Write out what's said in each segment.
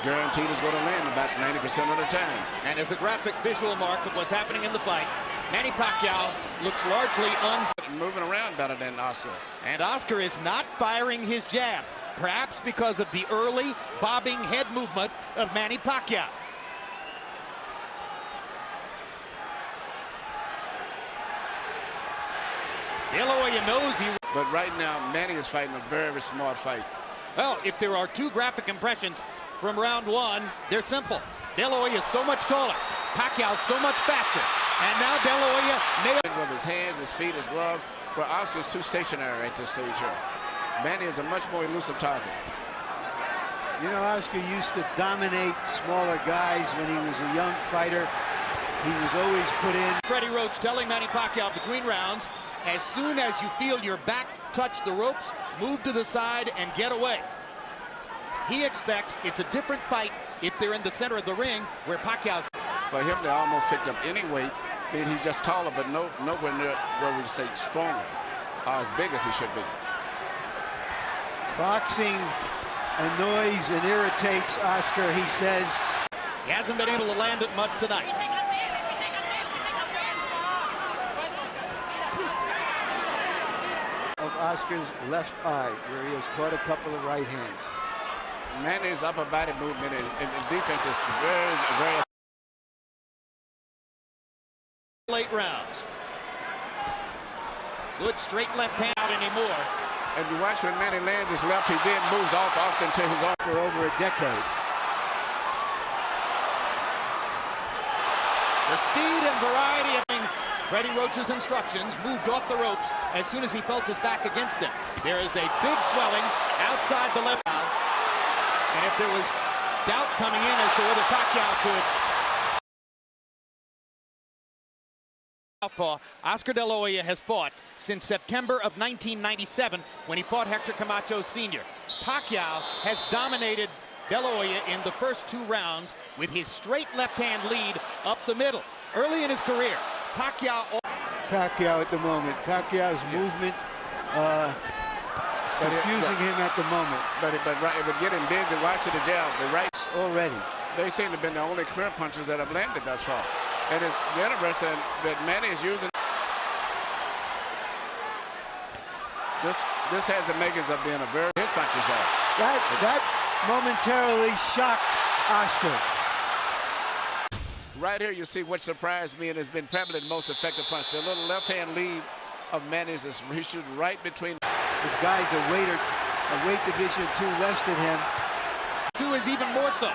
guaranteed is going to land about 90% of the time. And as a graphic visual mark of what's happening in the fight, Manny Pacquiao looks largely moving around better than Oscar. And Oscar is not firing his jab, perhaps because of the early bobbing head movement of Manny Pacquiao. De La Hoya knows he... But right now, Manny is fighting a very smart fight. Well, if there are two graphic impressions from round one, they're simple. De La Hoya is so much taller. Pacquiao so much faster. And now De La Hoya nailed with his hands, his feet, his gloves. But Oscar's too stationary at this stage here. Manny is a much more elusive target. You know, Oscar used to dominate smaller guys when he was a young fighter. He was always put in. Freddie Roach telling Manny Pacquiao between rounds, as soon as you feel your back touch the ropes, move to the side and get away. He expects it's a different fight if they're in the center of the ring, where Pacquiao's... For him, they almost picked up any weight, being he's just taller, but nowhere near where we say stronger, or as big as he should be. Boxing annoys and irritates Oscar, he says. He hasn't been able to land it much tonight. Of Oscar's left eye, where he has caught a couple of right hands. Manny's upper body movement and defense is very late rounds. Good straight left hand out anymore. And you watch when Manny lands his left, he then moves off often to his own. For over a decade. The speed and variety of Freddie Roach's instructions moved off the ropes as soon as he felt his back against them. There is a big swelling outside the left eye. And if there was doubt coming in as to whether Pacquiao could... Oscar De La Hoya has fought since September of 1997 when he fought Hector Camacho Sr. Pacquiao has dominated De La Hoya in the first two rounds with his straight left-hand lead up the middle. Early in his career, Pacquiao at the moment. Pacquiao's movement confusing him at the moment. But getting busy, watching the jab, the rights already. They seem to have been the only clear punches that have landed thus far. And it's interesting that Manny is using this has the makings of being a very his punches are. That momentarily shocked Oscar. Right here you see what surprised me and has been probably the most effective punch. The little left-hand lead of Manny's is he shooting right between. If guys a weight division two less than him. Two is even more so.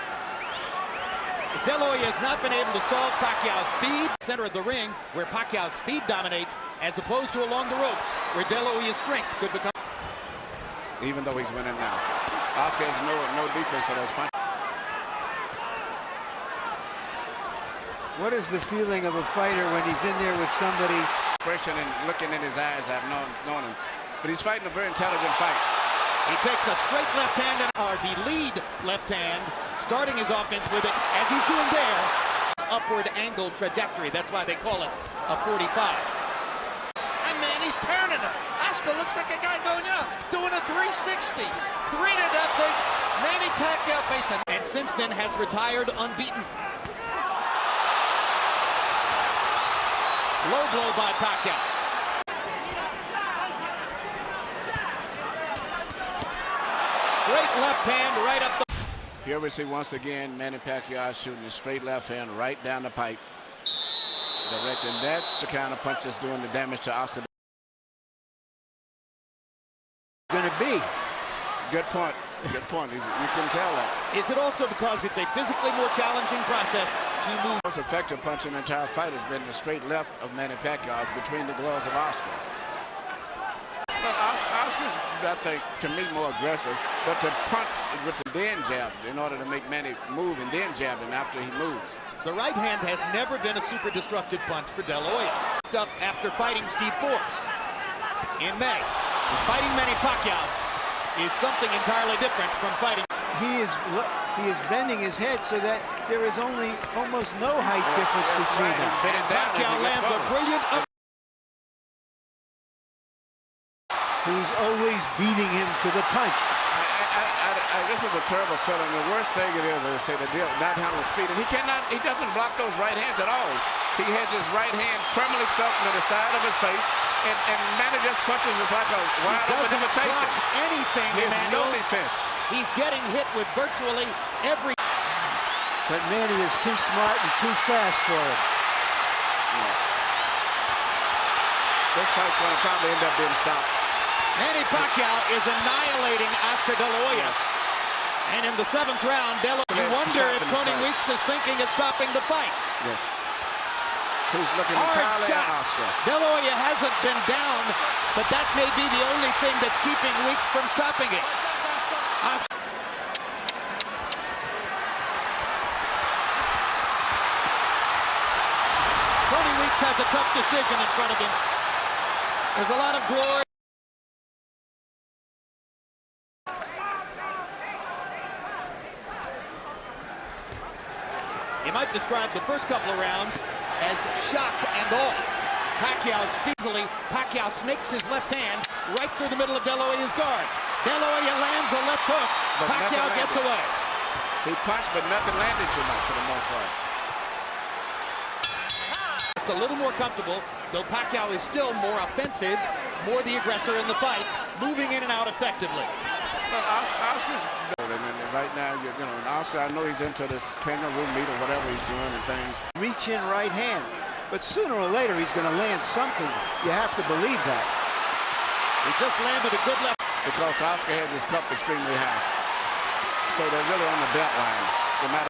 De La Hoya has not been able to solve Pacquiao's speed, center of the ring, where Pacquiao's speed dominates, as opposed to along the ropes, where De La Hoya's strength could become. Even though he's winning now, Oscar has no defense for those punches. What is the feeling of a fighter when he's in there with somebody? Expression and looking in his eyes, I've known him, but he's fighting a very intelligent fight. He takes a straight left hand and the lead left hand, starting his offense with it, as he's doing there, upward angle trajectory. That's why they call it a 45. And Manny's turning him. Oscar looks like a guy going out, doing a 360. 3-0. Manny Pacquiao based on... And since then has retired unbeaten. Low blow by Pacquiao. Straight left hand right up the... Here we see once again Manny Pacquiao shooting a straight left hand right down the pipe. Direct, and that's the kind of punch that's doing the damage to Oscar. Gonna be. Good point. Good point. You can tell that. Is it also because it's a physically more challenging process to move? The most effective punch in the entire fight has been the straight left of Manny Pacquiao between the gloves of Oscar. But Oscar's, I think, to me, more aggressive. But to punch with the then jab in order to make Manny move and then jab him after he moves. The right hand has never been a super destructive punch for De La Hoya. Up after fighting Steve Forbes in May. Fighting Manny Pacquiao is something entirely different from fighting. He is bending his head so that there is almost no height difference between them. Pacquiao lands a brilliant up. Who's always he's beating him to the punch. This is a terrible feeling. The worst thing it is, as I say, the deal not handling speed, and he doesn't block those right hands at all. He has his right hand permanently stuck to the side of his face, and Manny just punches us like a wide open invitation. Anything, He has no defense. He's getting hit with virtually every. But Manny is too smart and too fast for him. This fight's going to probably end up being stopped. Manny Pacquiao is annihilating Oscar De La Hoya. And in the 7th round, you wonder if Tony Weeks is thinking of stopping the fight. Yes. Who's looking Hard entirely at shots. Oscar. De La Hoya hasn't been down, but that may be the only thing that's keeping Weeks from stopping it. Oscar. Tony Weeks has a tough decision in front of him. There's a lot of glory. You might describe the first couple of rounds as shock and awe. Pacquiao snakes his left hand right through the middle of De La Hoya's guard. De La Hoya lands a left hook. But Pacquiao gets away. He punched, but nothing landed too much for the most part. Just a little more comfortable, though Pacquiao is still more offensive, more the aggressor in the fight, moving in and out effectively. But Oscar's better. And right now, you know, and Oscar, I know he's into this kangaroo meat or whatever he's doing and things. Reach in right hand. But sooner or later, he's going to land something. You have to believe that. He just landed a good left. Because Oscar has his cup extremely high. So they're really on the belt line. No matter